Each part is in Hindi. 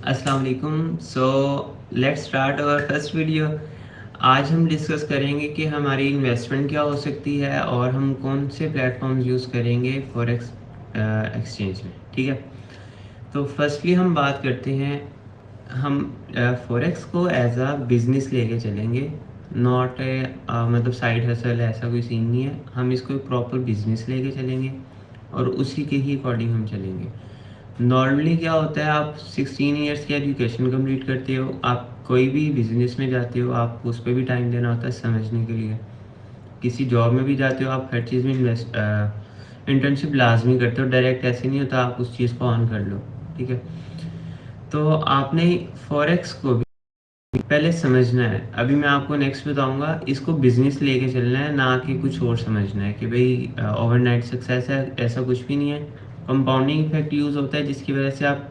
अस्सलाम वालेकुम। So let's start our first video. आज हम डिस्कस करेंगे कि हमारी इन्वेस्टमेंट क्या हो सकती है और हम कौन से प्लेटफॉर्म्स यूज़ करेंगे फॉरेक्स एक्सचेंज में। ठीक है, तो फर्स्टली हम बात करते हैं। हम फॉरेक्स को एज अ बिज़नेस लेके चलेंगे, नॉट ए मतलब साइड हसल, ऐसा कोई सीन नहीं है। हम इसको एक प्रॉपर बिज़नेस लेके चलेंगे और उसी के ही अकॉर्डिंग हम चलेंगे। नॉर्मली क्या होता है, आप 16 इयर्स की एजुकेशन कंप्लीट करते हो, आप कोई भी बिजनेस में जाते हो, आपको उस पर भी टाइम देना होता है समझने के लिए। किसी जॉब में भी जाते हो, आप हर चीज़ में इंटर्नशिप लाजमी करते हो, डायरेक्ट ऐसे नहीं होता आप उस चीज़ को ऑन कर लो। ठीक है, तो आपने फॉरेक्स को भी पहले समझना है। अभी मैं आपको नेक्स्ट बताऊंगा, इसको बिजनेस लेके चलना है, ना कि कुछ और समझना है कि भाई ओवरनाइट सक्सेस है, ऐसा कुछ भी नहीं है। कंपाउंडिंग इफेक्ट यूज़ होता है जिसकी वजह से आप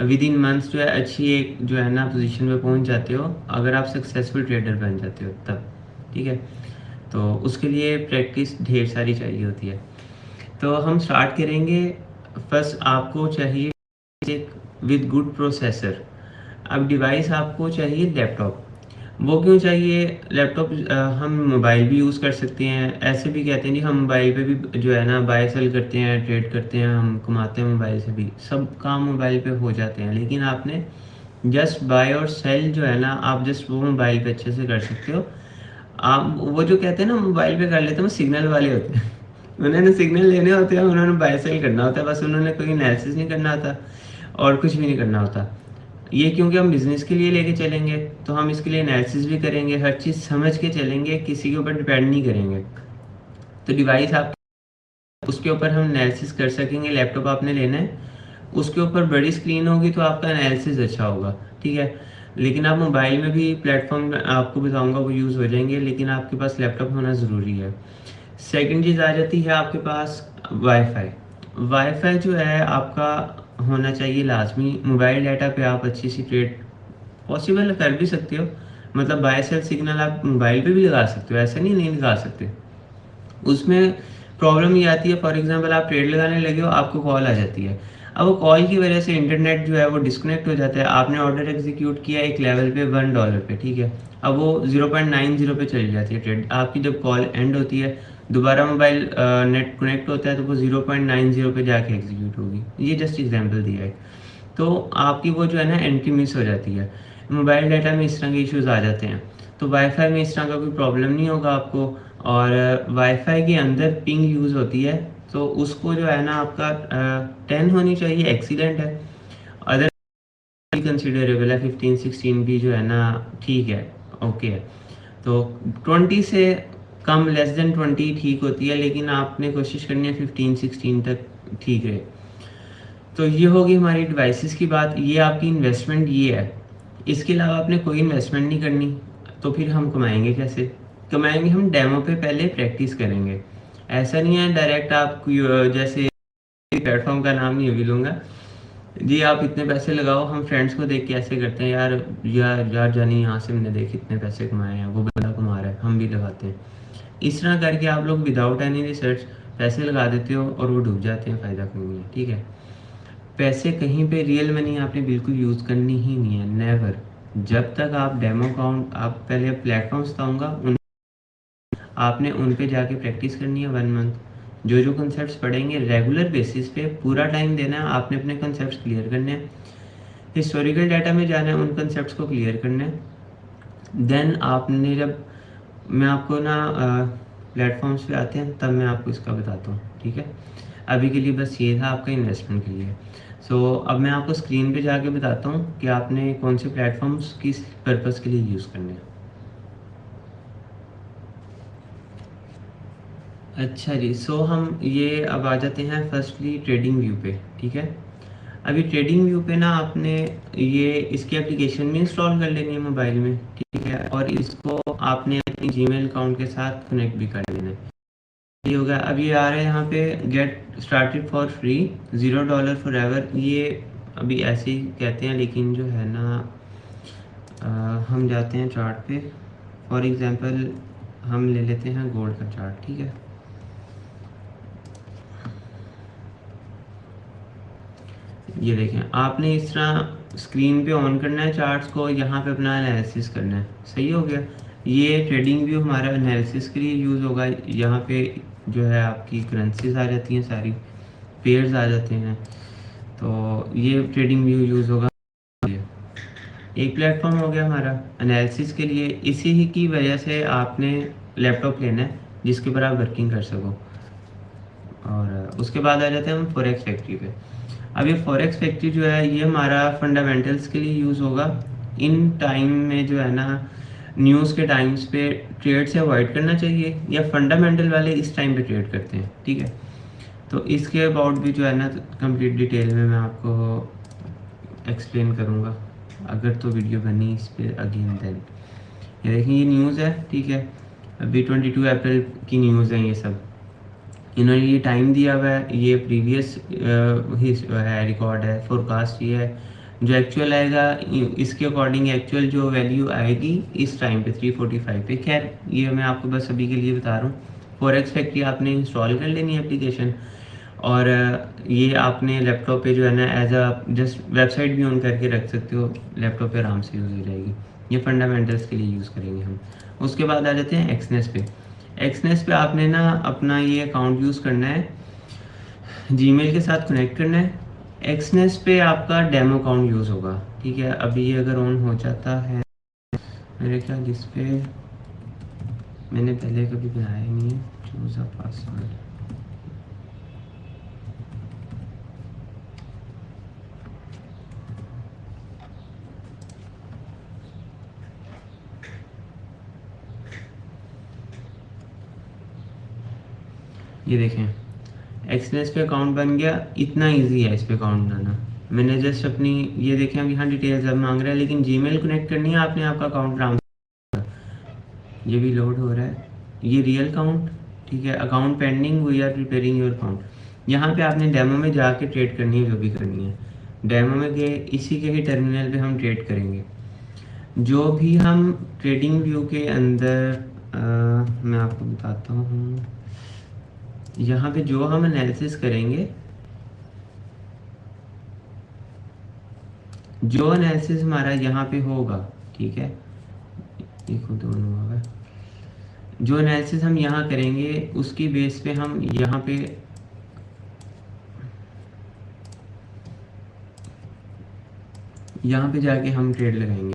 विद इन मंथ्स जो है अच्छी एक जो है ना पोजीशन पे पहुंच जाते हो, अगर आप सक्सेसफुल ट्रेडर बन जाते हो तब। ठीक है, तो उसके लिए प्रैक्टिस ढेर सारी चाहिए होती है। तो हम स्टार्ट करेंगे। फर्स्ट आपको चाहिए एक विद गुड प्रोसेसर। अब डिवाइस आपको चाहिए लैपटॉप। वो क्यों चाहिए लैपटॉप? हम मोबाइल भी यूज़ कर सकते हैं, ऐसे भी कहते हैं जी हम मोबाइल पे भी जो है ना बाय सेल करते हैं, ट्रेड करते हैं, हम कमाते हैं मोबाइल से भी, सब काम मोबाइल पे हो जाते हैं। लेकिन आपने जस्ट बाय और सेल जो है ना, आप जस्ट वो मोबाइल पे अच्छे से कर सकते हो। आप वो जो कहते हैं ना मोबाइल पे कर लेते हैं, वो सिग्नल वाले होते हैं। उन्होंने सिग्नल लेने होते हैं, उन्होंने बाय सेल करना होता है, बस उन्होंने कोई एनालिसिस नहीं करना होता और कुछ भी नहीं करना होता। ये क्योंकि हम बिजनेस के लिए लेके चलेंगे, तो हम इसके लिए एनालिसिस भी करेंगे, हर चीज़ समझ के चलेंगे, किसी के ऊपर डिपेंड नहीं करेंगे। तो डिवाइस आप उसके ऊपर हम एनालिसिस कर सकेंगे। लैपटॉप आपने लेना है, उसके ऊपर बड़ी स्क्रीन होगी तो आपका एनालिसिस अच्छा होगा। ठीक है, लेकिन आप मोबाइल में भी प्लेटफॉर्म आपको बताऊंगा वो यूज़ हो जाएंगे, लेकिन आपके पास लैपटॉप होना ज़रूरी है। सेकंड चीज़ आ जाती है आपके पास वाईफाई। वाईफाई जो है आपका होना चाहिए लाजमी। मोबाइल डाटा पे आप अच्छी सी ट्रेड पॉसिबल कर भी सकते हो, मतलब बाय सेल सिग्नल आप मोबाइल पे भी लगा सकते हो, ऐसा नहीं लगा सकते। उसमें प्रॉब्लम ये आती है, फॉर एग्जांपल आप ट्रेड लगाने लगे हो, आपको कॉल आ जाती है। अब वो कॉल की वजह से इंटरनेट जो है वो डिस्कनेक्ट हो जाता है। आपने ऑर्डर एग्जीक्यूट किया एक लेवल पे $1 पे, ठीक है, अब वो 0.90 पे चली जाती है ट्रेड आपकी। जब कॉल एंड होती है, दोबारा मोबाइल नेट कनेक्ट होता है, तो वो 0.90 पे जाके एग्जीक्यूट होगी। ये जस्ट एग्जाम्पल दिया है। तो आपकी वो जो है ना एंट्री मिस हो जाती है। मोबाइल डाटा में इस तरह के इश्यूज आ जाते हैं, तो वाईफाई में इस तरह का कोई प्रॉब्लम नहीं होगा आपको। और वाईफाई के अंदर पिंग यूज़ होती है, तो उसको जो है ना आपका 10 होनी चाहिए, एक्सीलेंट है। अदर कंसिडरेबल है, 15-16 भी जो है ना ठीक है, ओके है। तो 20 से कम, लेस देन 20 ठीक होती है, लेकिन आपने कोशिश करनी है 15-16 तक ठीक रहे। तो ये होगी हमारी डिवाइसेस की बात। ये आपकी इन्वेस्टमेंट ये है। इसके अलावा आपने कोई इन्वेस्टमेंट नहीं करनी, तो फिर हम कमाएंगे कैसे? कमाएंगे हम डेमो पे पहले प्रैक्टिस करेंगे। ऐसा नहीं है डायरेक्ट आप जैसे प्लेटफॉर्म का नाम नहीं अभी लूँगा जी, आप इतने पैसे लगाओ। हम फ्रेंड्स को देख के ऐसे करते हैं, यार यार यार जानी यहाँ से मैंने देख इतने पैसे कमाए हैं, वो बंदा कमा रहा है, हम भी लगाते हैं। इस तरह करके आप लोग विदाउट एनी रिसर्च पैसे लगा देते हो और वो डूब जाते हैं, फ़ायदा कोई नहीं है। ठीक है, पैसे कहीं पे रियल मनी आपने बिल्कुल यूज़ करनी ही नहीं है, नेवर। जब तक आप डेमो अकाउंट, आप पहले प्लेटफॉर्म्स बताऊंगा उन आपने उन पे जाके प्रैक्टिस करनी है 1 मंथ। जो जो कंसेप्ट पढ़ेंगे रेगुलर बेसिस पे पूरा टाइम देना है, आपने अपने कंसेप्ट क्लियर करने हैं। हिस्टोरिकल डाटा में जाना है, उन कंसेप्ट को क्लियर करना है। देन आपने जब, मैं आपको ना प्लेटफॉर्म्स पे आते हैं तब मैं आपको इसका बताता हूँ। ठीक है, अभी के लिए बस ये था आपका इन्वेस्टमेंट के लिए। अब मैं आपको स्क्रीन पे जाके बताता हूँ कि आपने कौन से प्लेटफॉर्म्स किस पर्पज़ के लिए यूज़ करने हैं। अच्छा जी, हम ये अब आ जाते हैं फर्स्टली ट्रेडिंग व्यू पे। ठीक है, अभी ट्रेडिंग व्यू पे ना आपने ये इसकी एप्लीकेशन भी इंस्टॉल कर लेनी है मोबाइल में। ठीक है, और इसको आपने अपनी जीमेल अकाउंट के साथ कनेक्ट भी कर लेना है। ये होगा। अब ये आ रहा है यहाँ पे get started for free, $0 for ever. ये अभी ऐसे ही कहते हैं, लेकिन जो है ना हम जाते हैं चार्ट पे। फॉर एग्जांपल हम ले लेते हैं गोल्ड का चार्ट। ठीक है, ये देखें, आपने इस तरह स्क्रीन पे ऑन करना है चार्ट्स को, यहाँ पे अपना एनालिसिस करना है। सही हो गया। ये ट्रेडिंग व्यू हमारा एनालिसिस के लिए यूज़ होगा। यहाँ पे जो है आपकी करेंसीज आ जाती हैं, सारी पेयर्स आ जाते हैं, तो ये ट्रेडिंग व्यू यूज़ होगा। एक प्लेटफॉर्म हो गया हमारा एनालिसिस के लिए। इसी ही की वजह से आपने लैपटॉप लेना है जिसके ऊपर आप वर्किंग कर सको। और उसके बाद आ जाते हैं हम फॉरेक्स फैक्ट्री पे। अब ये फॉरेक्स फैक्ट्री जो है ये हमारा फंडामेंटल्स के लिए यूज़ होगा। इन टाइम में जो है ना, न्यूज़ के टाइम्स पे ट्रेड से अवॉइड करना चाहिए, या फंडामेंटल वाले इस टाइम पे ट्रेड करते हैं, ठीक है। तो इसके अबाउट भी जो है ना कंप्लीट डिटेल में मैं आपको एक्सप्लेन करूँगा, अगर तो वीडियो बनी इस पर अगेन देन। ये देखिए, ये न्यूज़ है, ठीक है, अभी 22 अप्रैल की न्यूज़ है ये सब। इन्होंने ये टाइम दिया हुआ है, ये प्रीवियस है, रिकॉर्ड है, फोरकास्ट ये है। जो एक्चुअल आएगा इसके अकॉर्डिंग एक्चुअल जो वैल्यू आएगी इस टाइम पे 345 पे। खैर ये मैं आपको बस अभी के लिए बता रहा हूँ। फॉरेक्स फैक्ट्री आपने इंस्टॉल कर लेनी है एप्लीकेशन, और ये आपने लैपटॉप पे जो है ना एज अ जस्ट वेबसाइट भी ऑन करके रख सकते हो, लैपटॉप पे आराम से यूज़ हो जाएगी। ये फंडामेंटल्स के लिए यूज़ करेंगे हम। उसके बाद आ जाते हैं एक्सनेस पे। एक्सनेस पे आपने ना अपना ये अकाउंट यूज़ करना है, जीमेल के साथ कनेक्ट करना है। एक्सनेस पे आपका डेमो अकाउंट यूज़ होगा, ठीक है। अभी ये अगर ऑन हो जाता है, मेरे ख्याल इस पे मैंने पहले कभी बनाया ही नहीं है। चूज़ अ पासवर्ड, ये देखें एक्सनेस पे अकाउंट बन गया। इतना इजी है इस पे अकाउंट बनाना। मैंने जस्ट अपनी ये देखें, अब यहाँ डिटेल्स अब मांग रहा है, लेकिन जीमेल कनेक्ट करनी है आपने, आपका अकाउंट आराम से। ये भी लोड हो रहा है, ये रियल अकाउंट, ठीक है। Account pending, we are preparing your account. यहाँ पे आपने डेमो में जाके ट्रेड करनी है, जो भी करनी है। डेमो में गए, इसी के ही टर्मिनल पे हम ट्रेड करेंगे। जो भी हम ट्रेडिंग व्यू के अंदर मैं आपको बताता हूँ, यहाँ पे जो हम एनालिसिस करेंगे, जो एनालिसिस हमारा यहाँ पे होगा, ठीक है, देखो दोनों होगा। जो एनालिसिस हम यहाँ करेंगे उसकी बेस पे हम यहाँ पे जाके हम ट्रेड लगाएंगे।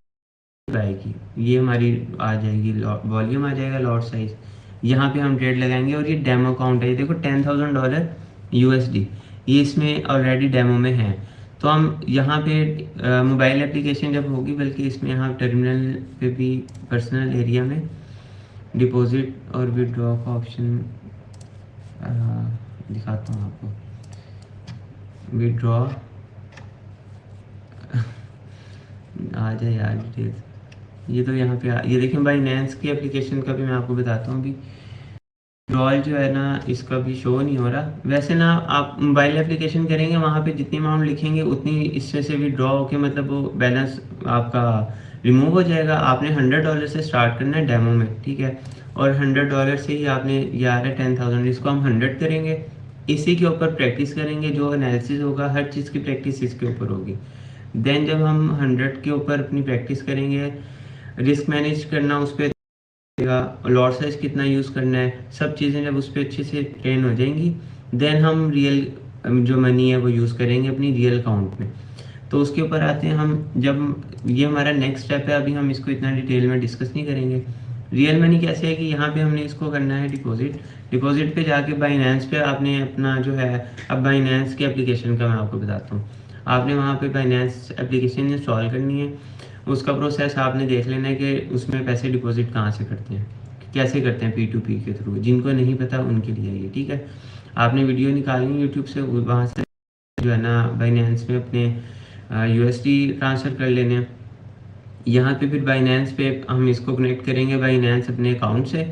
आएगी ये हमारी आ जाएगी, वॉल्यूम आ जाएगा, लॉट साइज। यहाँ पे हम ट्रेड लगाएंगे, और ये डेमो अकाउंट है, ये देखो $10,000 USD, ये इसमें ऑलरेडी डेमो में है। तो हम यहाँ पे मोबाइल एप्लीकेशन जब होगी, बल्कि इसमें यहाँ टर्मिनल पे भी पर्सनल एरिया में डिपॉजिट और विड्रॉ का ऑप्शन दिखाता हूँ आपको। विड्रॉ आ जाए यार डिटेल्स। ये तो यहाँ पे ये देखें, बाइनेंस की एप्लीकेशन का भी मैं आपको बताता हूँ। अभी विड्रॉल जो है ना इसका भी शो नहीं हो रहा। वैसे ना आप मोबाइल एप्लीकेशन करेंगे, वहाँ पे जितनी अमाउंट लिखेंगे उतनी इसमें से विड्रॉ होके मतलब वो बैलेंस आपका रिमूव हो जाएगा। आपने $100 से स्टार्ट करना है डेमो में, ठीक है। और $100 से ही आपने ये आ रहा है 10,000, इसको हम 100 करेंगे। इसी के ऊपर प्रैक्टिस करेंगे, जो एनालिसिस होगा हर चीज़ की प्रैक्टिस इसके ऊपर होगी। देन जब हम 100 के ऊपर अपनी प्रैक्टिस करेंगे, रिस्क मैनेज करना उस पर, लॉट साइज कितना यूज़ करना है, सब चीज़ें जब उस पर अच्छे से ट्रेन हो जाएंगी, देन हम रियल जो मनी है वो यूज़ करेंगे अपनी रियल अकाउंट में। तो उसके ऊपर आते हैं हम, जब ये हमारा नेक्स्ट स्टेप है, अभी हम इसको इतना डिटेल में डिस्कस नहीं करेंगे। रियल मनी कैसे है कि यहाँ पे हमने इसको करना है डिपॉजिट। डिपॉजिट पे जाके बाइनेंस पे आपने अपना जो है, अब बाइनेंस की एप्लीकेशन का मैं आपको बताता हूँ। आपने वहाँ पे बाइनेंस एप्लीकेशन इंस्टॉल करनी है। उसका प्रोसेस आपने देख लेना है कि उसमें पैसे डिपॉजिट कहाँ से करते हैं, कैसे करते हैं, P2P के थ्रू। जिनको नहीं पता उनके लिए ये, ठीक है। आपने वीडियो निकालनी यूट्यूब से, वहाँ से जो है ना बाइनेंस में अपने USD ट्रांसफ़र कर लेने हैं। यहाँ पे फिर बाइनेंस पे हम इसको कनेक्ट करेंगे बाइनेंस अपने अकाउंट से।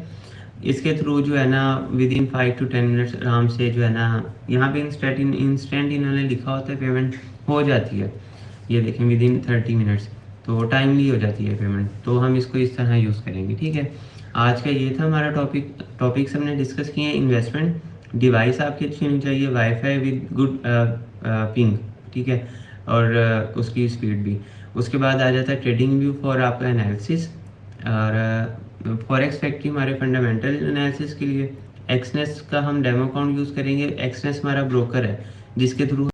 इसके थ्रू जो है ना विदिन 5 to 10 मिनट्स आराम से जो है ना, यहाँ पे इंस्टेंट इन्होंने लिखा होता है, पेमेंट हो जाती है। ये देखें विदिन 30 मिनट्स, तो टाइमली हो जाती है पेमेंट। तो हम इसको इस तरह यूज़ करेंगे, ठीक है। आज का ये था हमारा टॉपिक्स हमने डिस्कस किए हैं। इन्वेस्टमेंट डिवाइस आपकी अच्छी होनी चाहिए, वाईफाई विद गुड पिंग, ठीक है। और उसकी स्पीड भी। उसके बाद आ जाता है ट्रेडिंग व्यू फॉर आपका एनालिसिस, और फॉरेक्स फैक्ट्री हमारे फंडामेंटल एनालिसिस के लिए। एक्सनेस का हम डेमो अकाउंट यूज़ करेंगे। एक्सनेस हमारा ब्रोकर है जिसके थ्रू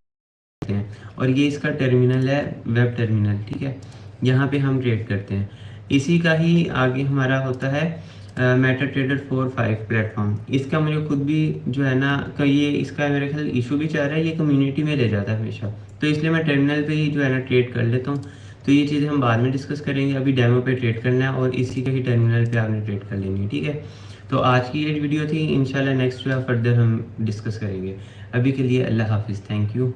हैं, और ये इसका टर्मिनल है, वेब टर्मिनल, ठीक है, यहाँ पे हम ट्रेड करते हैं। इसी का ही आगे हमारा होता है मेटा ट्रेडर 4-5 प्लेटफॉर्म। इसका मुझे खुद भी जो है ना, ये इसका मेरे ख्याल इशू भी चाह रहा है, ये कम्युनिटी में ले जाता है हमेशा, तो इसलिए मैं टर्मिनल पे ही जो है ना ट्रेड कर लेता हूँ। तो ये चीज़ें हम बाद में डिस्कस करेंगे, अभी डेमो पे ट्रेड करना है और इसी का ही टर्मिनल पे आपने ट्रेड कर लेनी है, ठीक है। तो आज की ये वीडियो थी, इंशाल्लाह नेक्स्ट जो है फर्दर हम डिस्कस करेंगे। अभी के लिए अल्लाह हाफिज़, थैंक यू।